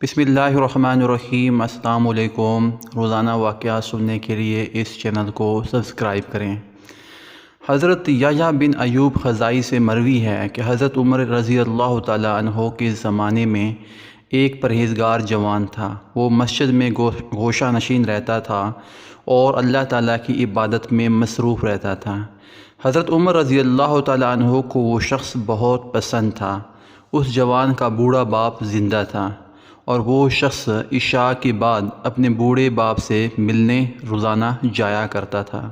बिस्मिल्लाहिर्रहमानिर्रहीम। अस्सलाम वालेकुम। रोज़ाना वाक़यात सुनने के लिए इस चैनल को सब्सक्राइब करें। हज़रत याह्या बिन अयूब ख़ज़ाई से मरवी है कि हज़रत उमर रज़ी अल्लाह तआला अन्हो के ज़माने में एक परहेज़गार जवान था। वो मस्जिद में गोशा नशीन रहता था और अल्लाह ताला की इबादत में मसरूफ़ रहता था। हज़रत उमर रज़ी अल्लाह तआला अन्हो को वो शख्स बहुत पसंद था। उस जवान का बूढ़ा बाप ज़िंदा था और वो शख्स इशा के बाद अपने बूढ़े बाप से मिलने रोज़ाना जाया करता था।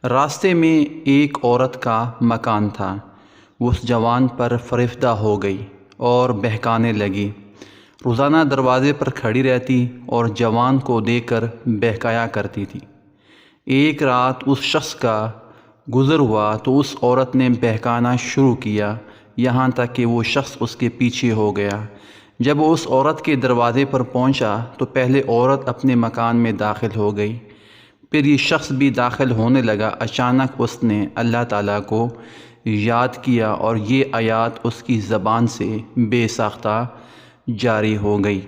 रास्ते में एक औरत का मकान था। वो उस जवान पर फ़रिफ्ता हो गई और बहकाने लगी। रोज़ाना दरवाज़े पर खड़ी रहती और जवान को देखकर बहकाया करती थी। एक रात उस शख्स का गुज़र हुआ तो उस औरत ने बहकाना शुरू किया, यहाँ तक कि वो शख्स उसके पीछे हो गया। जब वो उस औरत के दरवाज़े पर पहुंचा तो पहले औरत अपने मकान में दाखिल हो गई, फिर ये शख्स भी दाखिल होने लगा। अचानक उसने अल्लाह ताला को याद किया और ये आयत उसकी ज़बान से बेसाख्ता जारी हो गई।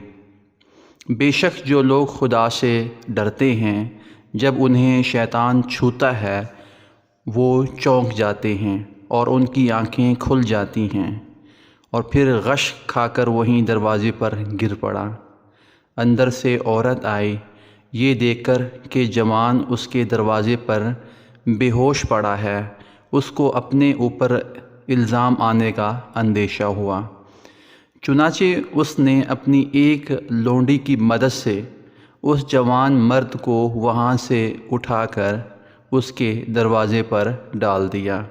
बेशक जो लोग खुदा से डरते हैं, जब उन्हें शैतान छूता है वो चौंक जाते हैं और उनकी आँखें खुल जाती हैं और फिर गश खाकर वहीं दरवाज़े पर गिर पड़ा। अंदर से औरत आई, ये देखकर कि जवान उसके दरवाज़े पर बेहोश पड़ा है, उसको अपने ऊपर इल्ज़ाम आने का अंदेशा हुआ। चुनाचे उसने अपनी एक लोंडी की मदद से उस जवान मर्द को वहाँ से उठाकर उसके दरवाज़े पर डाल दिया।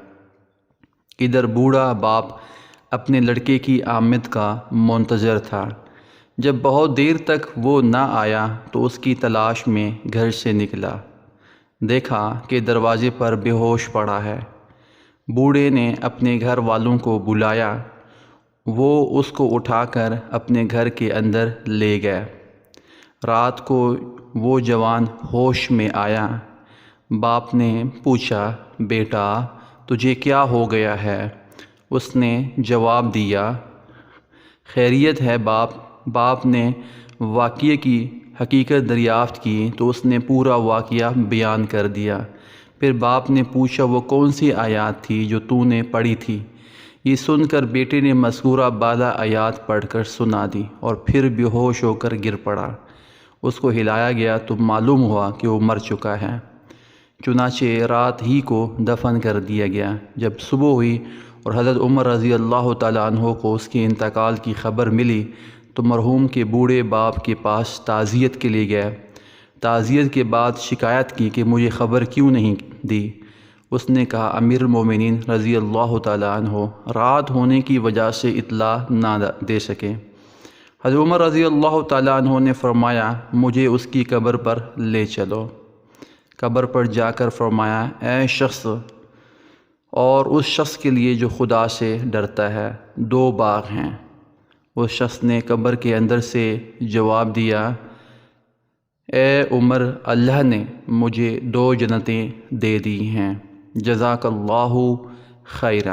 इधर बूढ़ा बाप अपने लड़के की आमद का मुंतज़र था। जब बहुत देर तक वो ना आया तो उसकी तलाश में घर से निकला। देखा कि दरवाज़े पर बेहोश पड़ा है। बूढ़े ने अपने घर वालों को बुलाया। वो उसको उठाकर अपने घर के अंदर ले गए। रात को वो जवान होश में आया। बाप ने पूछा, बेटा तुझे क्या हो गया है? उसने जवाब दिया, खैरियत है बाप। बाप ने वाक़ये की हकीकत दरियाफ़्त की तो उसने पूरा वाक़या बयान कर दिया। फिर बाप ने पूछा, वो कौन सी आयत थी जो तूने पढ़ी थी? ये सुनकर बेटे ने मज़कूरा बाला आयत पढ़कर सुना दी और फिर बेहोश होकर गिर पड़ा। उसको हिलाया गया तो मालूम हुआ कि वो मर चुका है। चुनाचे रात ही को दफन कर दिया गया। जब सुबह हुई और हज़रत उमर रज़ी अल्लाह तआला अन्हो को उसके इंतकाल की ख़बर मिली तो मरहूम के बूढ़े बाप के पास ताज़ियत के लिए गए। ताज़ियत के बाद शिकायत की कि मुझे ख़बर क्यों नहीं दी। उसने कहा, अमीरुल मोमिनीन रज़ी अल्लाह तआला अन्हो रात होने की वजह से इत्ला ना दे सके। हज़रत उमर रज़ी अल्लाह तआला अन्हो ने फ़रमाया, मुझे उसकी कब्र पर ले चलो। कब्र पर जाकर फ़रमाया, ऐ शख्स और उस शख्स के लिए जो खुदा से डरता है, दो बाग हैं। उस शख्स ने कब्र के अंदर से जवाब दिया, ए उमर, अल्लाह ने मुझे दो जन्नतें दे दी हैं, जज़ाकल्लाहु खैरा।